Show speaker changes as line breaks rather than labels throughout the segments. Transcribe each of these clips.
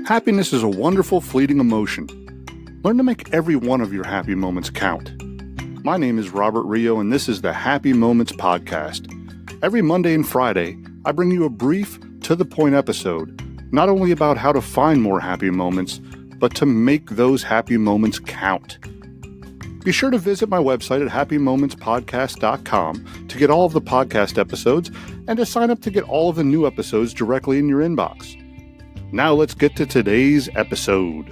Happiness is a wonderful, fleeting emotion. Learn to make every one of your happy moments count. My name is Robert Rio, and this is the Happy Moments Podcast. Every Monday and Friday, I bring you a brief, to-the-point episode, not only about how to find more happy moments, but to make those happy moments count. Be sure to visit my website at happymomentspodcast.com to get all of the podcast episodes and to sign up to get all of the new episodes directly in your inbox. Now let's get to today's episode.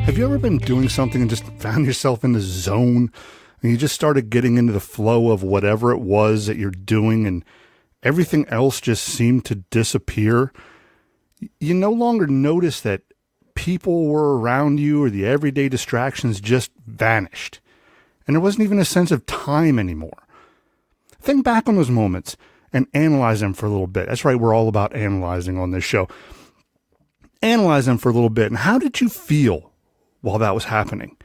Have you ever been doing something and just found yourself in the zone and you just started getting into the flow of whatever it was that you're doing and everything else just seemed to disappear? You no longer notice that people were around you or the everyday distractions just vanished. And there wasn't even a sense of time anymore. Think back on those moments and analyze them for a little bit. That's right, we're all about analyzing on this show. Analyze them for a little bit. And how did you feel while that was happening?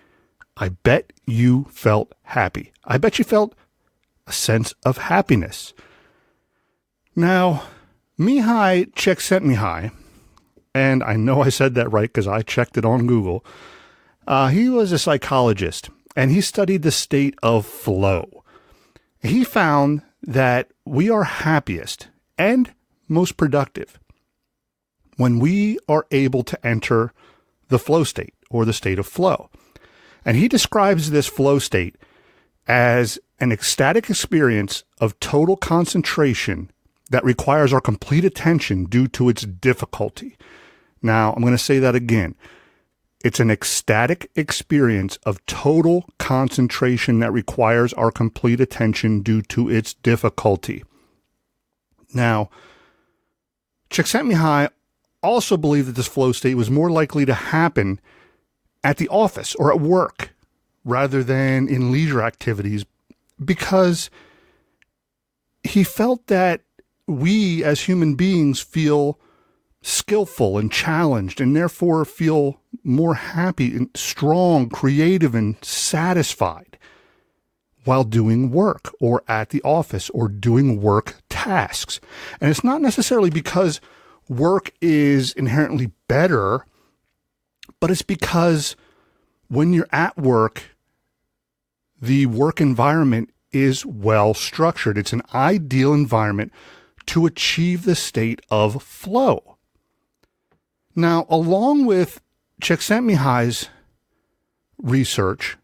I bet you felt happy. I bet you felt a sense of happiness. Now, Mihaly Csikszentmihalyi, and I know I said that right because I checked it on Google, he was a psychologist, and he studied the state of flow. He found that we are happiest and most productive when we are able to enter the flow state or the state of flow. And he describes this flow state as an ecstatic experience of total concentration that requires our complete attention due to its difficulty. Now, I'm going to say that again. It's an ecstatic experience of total concentration that requires our complete attention due to its difficulty. Now, Csikszentmihalyi also believed that this flow state was more likely to happen at the office or at work rather than in leisure activities because he felt that we as human beings feel skillful and challenged and therefore feel more happy and strong, creative, and satisfied while doing work or at the office or doing work tasks. And it's not necessarily because work is inherently better, but it's because when you're at work, the work environment is well structured. It's an ideal environment to achieve the state of flow. Now, along with Csikszentmihalyi's research,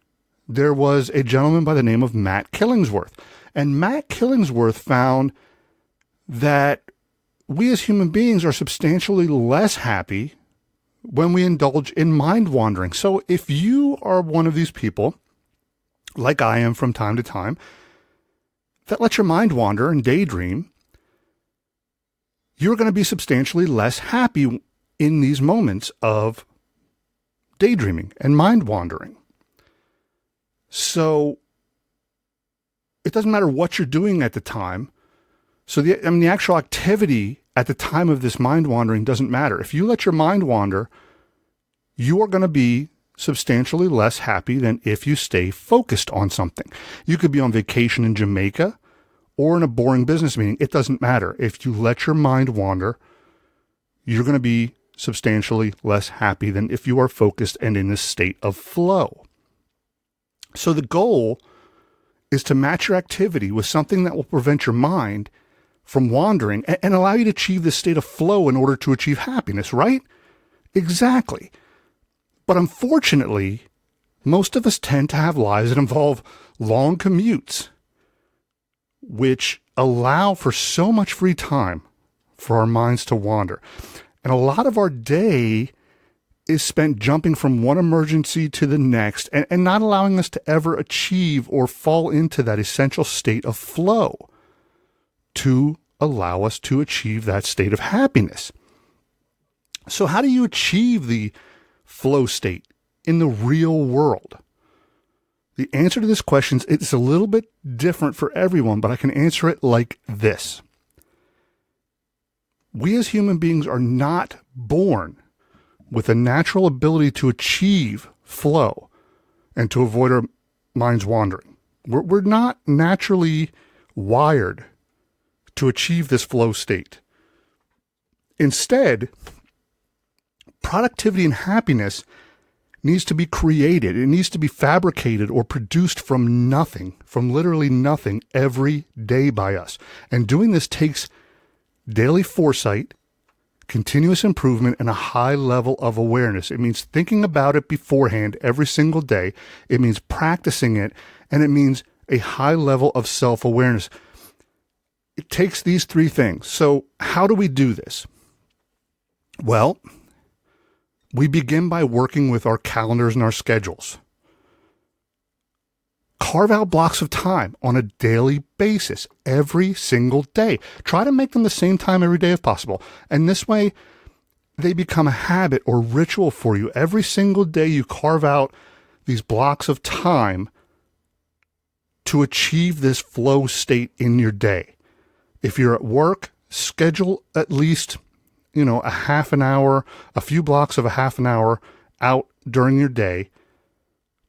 there was a gentleman by the name of Matt Killingsworth. And Matt Killingsworth found that we as human beings are substantially less happy when we indulge in mind wandering. So if you are one of these people, like I am from time to time, that let your mind wander and daydream, you're going to be substantially less happy in these moments of daydreaming and mind wandering. So it doesn't matter what you're doing at the time. So the actual activity at the time of this mind wandering doesn't matter. If you let your mind wander, you are going to be substantially less happy than if you stay focused on something. You could be on vacation in Jamaica or in a boring business meeting. It doesn't matter. If you let your mind wander, you're going to be substantially less happy than if you are focused and in this state of flow. So the goal is to match your activity with something that will prevent your mind from wandering and allow you to achieve this state of flow in order to achieve happiness, right? Exactly. But unfortunately, most of us tend to have lives that involve long commutes, which allow for so much free time for our minds to wander. And a lot of our day is spent jumping from one emergency to the next and not allowing us to ever achieve or fall into that essential state of flow to allow us to achieve that state of happiness. So how do you achieve the flow state in the real world? The answer to this question is a little bit different for everyone, but I can answer it like this. We as human beings are not born with a natural ability to achieve flow and to avoid our minds wandering. We're not naturally wired to achieve this flow state. Instead, productivity and happiness needs to be created. It needs to be fabricated or produced from nothing, from literally nothing, every day by us. And doing this takes daily foresight, continuous improvement, and a high level of awareness. It means thinking about it beforehand every single day. It means practicing it, and it means a high level of self-awareness. It takes these three things. So how do we do this? Well, we begin by working with our calendars and our schedules. Carve out blocks of time on a daily basis, every single day. Try to make them the same time every day if possible. And this way, they become a habit or ritual for you. Every single day you carve out these blocks of time to achieve this flow state in your day. If you're at work, schedule at least, a half an hour, a few blocks of a half an hour out during your day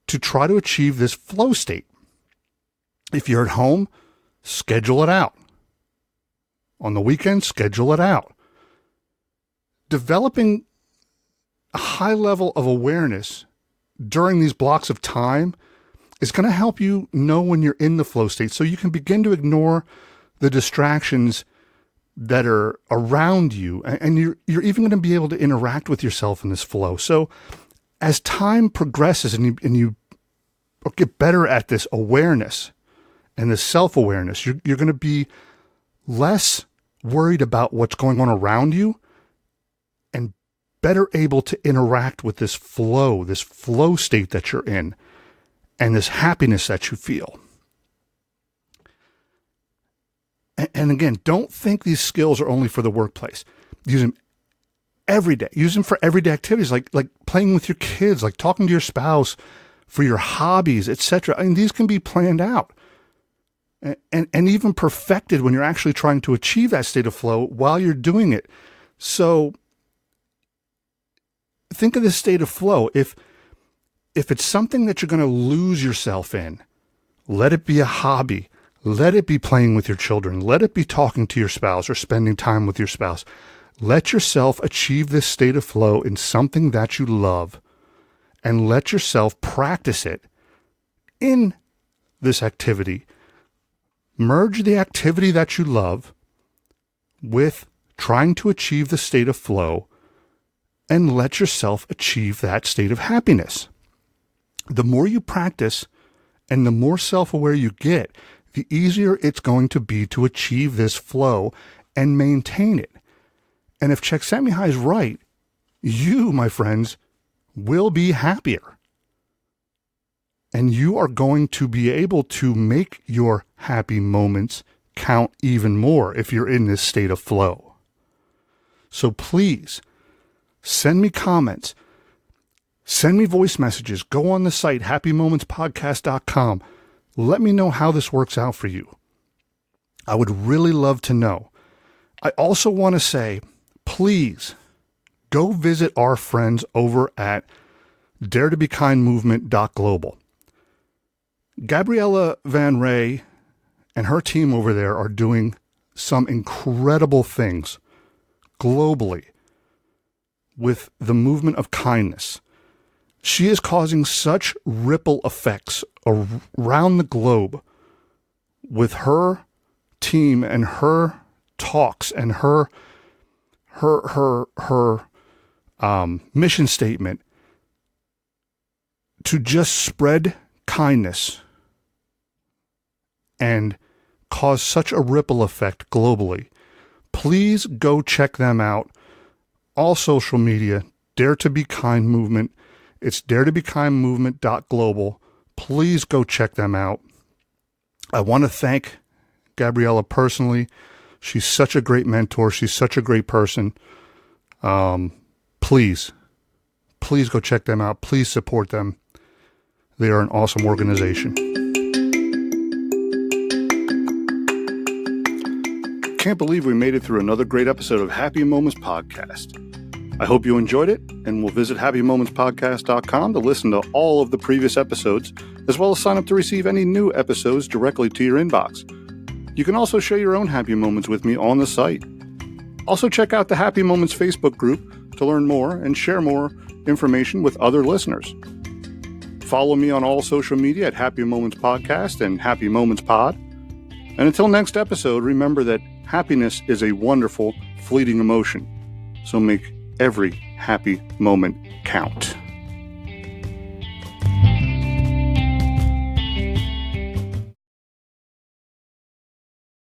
to try to achieve this flow state. If you're at home, schedule it out. On the weekend, schedule it out. Developing a high level of awareness during these blocks of time is going to help you know when you're in the flow state, so you can begin to ignore the distractions that are around you, and you're even going to be able to interact with yourself in this flow. So as time progresses and you get better at this awareness and this self-awareness, you're going to be less worried about what's going on around you and better able to interact with this flow state that you're in and this happiness that you feel. And again, don't think these skills are only for the workplace. Use them every day. Use them for everyday activities like playing with your kids, like talking to your spouse, for your hobbies, etc. I mean, these can be planned out and even perfected when you're actually trying to achieve that state of flow while you're doing it. So think of this state of flow. If it's something that you're going to lose yourself in, let it be a hobby. Let it be playing with your children. Let it be talking to your spouse or spending time with your spouse. Let yourself achieve this state of flow in something that you love, and let yourself practice it in this activity. Merge the activity that you love with trying to achieve the state of flow, and let yourself achieve that state of happiness. The more you practice and the more self-aware you get, the easier it's going to be to achieve this flow and maintain it. And if Csikszentmihalyi is right, you, my friends, will be happier. And you are going to be able to make your happy moments count even more if you're in this state of flow. So please, send me comments. Send me voice messages. Go on the site, happymomentspodcast.com. Let me know how this works out for you. I would really love to know. I also want to say, please go visit our friends over at daretobekindmovement.global. Gabriella Van Ray and her team over there are doing some incredible things globally with the movement of kindness. She is causing such ripple effects around the globe with her team and her talks and her mission statement to just spread kindness and cause such a ripple effect globally. Please go check them out. All social media, Dare to Be Kind Movement. It's daretobekindmovement.global. Please go check them out. I want to thank Gabriella personally. She's such a great mentor. She's such a great person. Please go check them out. Please support them. They are an awesome organization. Can't believe we made it through another great episode of Happy Moments Podcast. I hope you enjoyed it, and will visit happymomentspodcast.com to listen to all of the previous episodes, as well as sign up to receive any new episodes directly to your inbox. You can also share your own happy moments with me on the site. Also check out the Happy Moments Facebook group to learn more and share more information with other listeners. Follow me on all social media at Happy Moments Podcast and Happy Moments Pod. And until next episode, remember that happiness is a wonderful, fleeting emotion. So make every happy moment count.